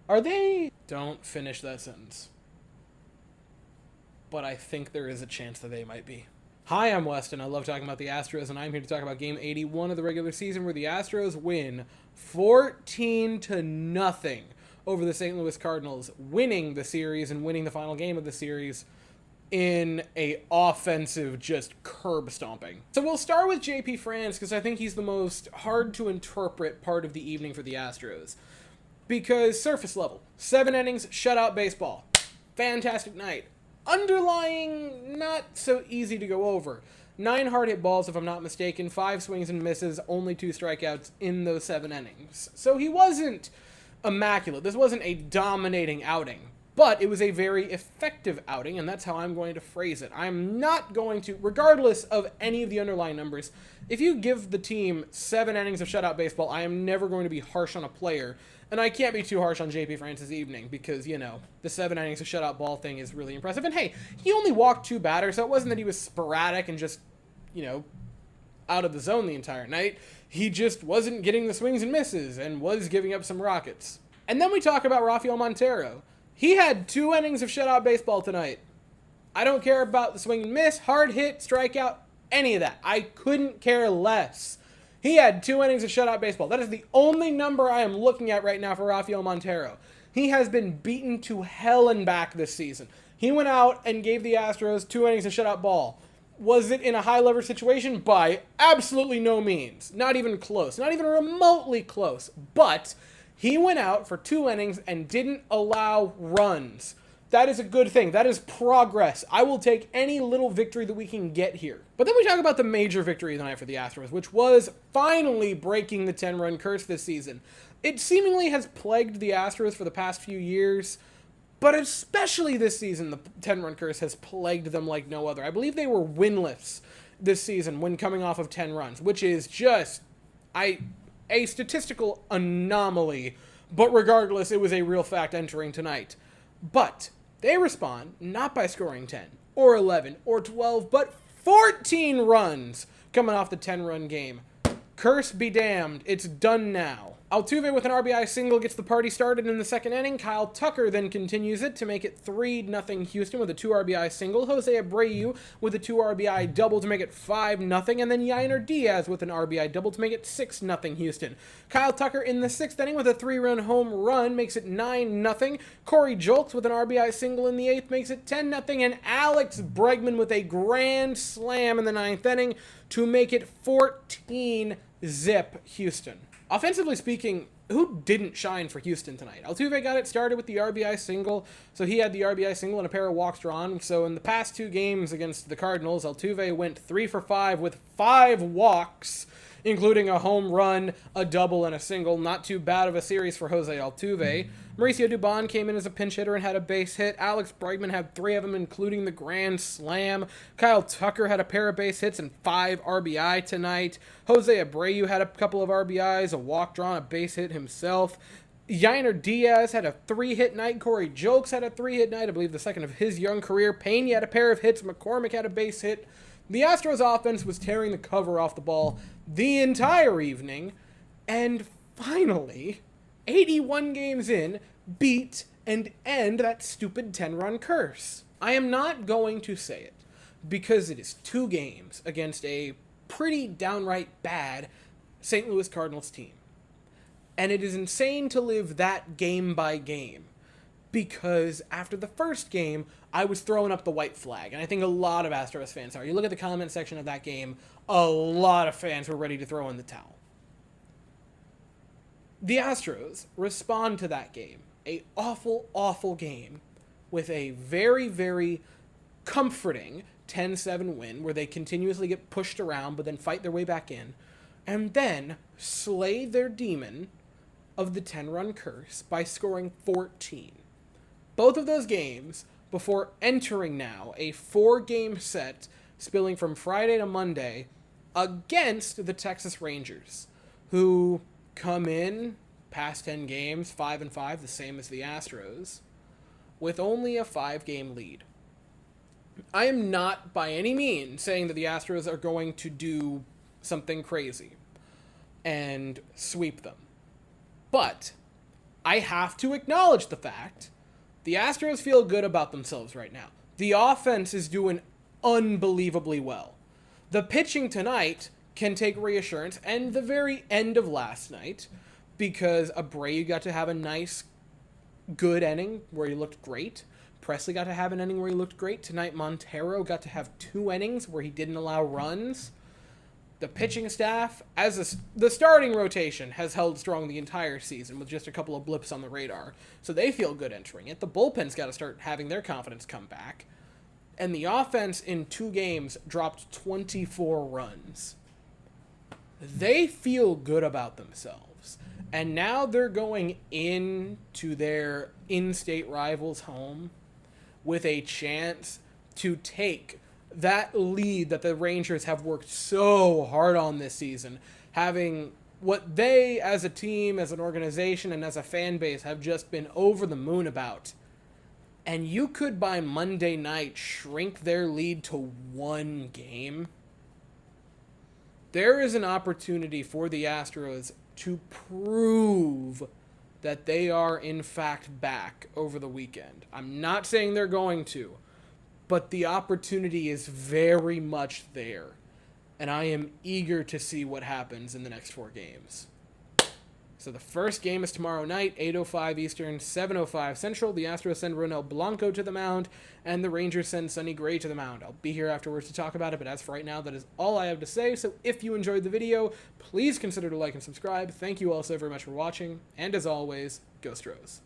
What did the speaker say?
Are they... Don't finish that sentence. But I think there is a chance that they might be. Hi, I'm Weston. I love talking about the Astros, and I'm here to talk about Game 81 of the regular season, where the Astros win 14-0 over the St. Louis Cardinals, winning the series and winning the final game of the series in a offensive just curb stomping. So we'll start with JP France, because I think he's the most hard to interpret part of the evening for the Astros. Because surface level, 7 innings, shutout baseball. Fantastic night. Underlying, not so easy to go over. 9 hard hit balls, if I'm not mistaken, 5 swings and misses, only 2 strikeouts in those 7 innings. So he wasn't immaculate. This wasn't a dominating outing, but it was a very effective outing, and that's how I'm going to phrase it. I'm not going to, regardless of any of the underlying numbers, if you give the team 7 innings of shutout baseball, I am never going to be harsh on a player. And I can't be too harsh on JP France's evening because, you know, the 7 innings of shutout ball thing is really impressive. And hey, he only walked 2 batters, so it wasn't that he was sporadic and just, you know, out of the zone the entire night. He just wasn't getting the swings and misses and was giving up some rockets. And then we talk about Rafael Montero. He had 2 innings of shutout baseball tonight. I don't care about the swing and miss, hard hit, strikeout, any of that. I couldn't care less. He had 2 innings of shutout baseball. That is the only number I am looking at right now for Rafael Montero. He has been beaten to hell and back this season. He went out and gave the Astros 2 innings of shutout ball. Was it in a high-leverage situation? By absolutely no means. Not even close. Not even remotely close. But he went out for 2 innings and didn't allow runs. That is a good thing. That is progress. I will take any little victory that we can get here. But then we talk about the major victory of the night for the Astros, which was finally breaking the 10-run curse this season. It seemingly has plagued the Astros for the past few years, but especially this season, the 10-run curse has plagued them like no other. I believe they were winless this season when coming off of 10 runs, which is just a statistical anomaly. But regardless, it was a real fact entering tonight. But they respond not by scoring 10 or 11 or 12, but 14 runs coming off the 10-run game. Curse be damned, it's done now. Altuve with an RBI single gets the party started in the second inning. Kyle Tucker then continues it to make it 3-0 Houston with a 2 RBI single. Jose Abreu with a 2 RBI double to make it 5-0. And then Yainer Diaz with an RBI double to make it 6-0 Houston. Kyle Tucker in the 6th inning with a 3-run home run makes it 9-0. Corey Julks with an RBI single in the 8th makes it 10-0. And Alex Bregman with a grand slam in the 9th inning to make it 14-zip Houston. Offensively speaking, who didn't shine for Houston tonight? Altuve got it started with the RBI single, so he had the RBI single and a pair of walks drawn. So in the past 2 games against the Cardinals, Altuve went 3 for 5 with 5 walks, including a home run, a double, and a single. Not too bad of a series for Jose Altuve. Mauricio Dubon came in as a pinch hitter and had a base hit. Alex Bregman had 3 of them, including the grand slam. Kyle Tucker had a pair of base hits and 5 RBI tonight. Jose Abreu had a couple of RBIs, a walk drawn, a base hit himself. Yainer Diaz had a 3-hit night. Corey Julks had a 3-hit night, I believe the second of his young career. Pena had a pair of hits. McCormick had a base hit. The Astros offense was tearing the cover off the ball the entire evening, and finally, 81 games in, beat and end that stupid 10-run curse. I am not going to say it, because it is 2 games against a pretty downright bad St. Louis Cardinals team. And it is insane to live that game by game, because after the first game, I was throwing up the white flag, and I think a lot of Astros fans are. You look at the comment section of that game, a lot of fans were ready to throw in the towel. The Astros respond to that game, a awful, awful game, with a very, very comforting 10-7 win, where they continuously get pushed around, but then fight their way back in, and then slay their demon of the 10-run curse by scoring 14. Both of those games before entering now a 4-game set spilling from Friday to Monday against the Texas Rangers, who come in past 10 games, 5-5, the same as the Astros, with only a 5-game lead. I am not by any means saying that the Astros are going to do something crazy and sweep them. But I have to acknowledge the fact the Astros feel good about themselves right now. The offense is doing unbelievably well. The pitching tonight can take reassurance, and the very end of last night, because Abreu got to have a nice, good inning where he looked great. Presley got to have an inning where he looked great. Tonight, Montero got to have 2 innings where he didn't allow runs. The pitching staff, the starting rotation, has held strong the entire season with just a couple of blips on the radar. So they feel good entering it. The bullpen's got to start having their confidence come back. And the offense in 2 games dropped 24 runs. They feel good about themselves. And now they're going into their in-state rivals' home with a chance to take that lead that the Rangers have worked so hard on this season, having what they as a team, as an organization, and as a fan base have just been over the moon about. And you could, by Monday night, shrink their lead to 1 game. There is an opportunity for the Astros to prove that they are, in fact, back over the weekend. I'm not saying they're going to, but the opportunity is very much there. And I am eager to see what happens in the next 4 games. So the first game is tomorrow night, 8:05 Eastern, 7:05 Central. The Astros send Ronel Blanco to the mound, and the Rangers send Sonny Gray to the mound. I'll be here afterwards to talk about it, but as for right now, that is all I have to say. So if you enjoyed the video, please consider to like and subscribe. Thank you all so very much for watching, and as always, go Stros.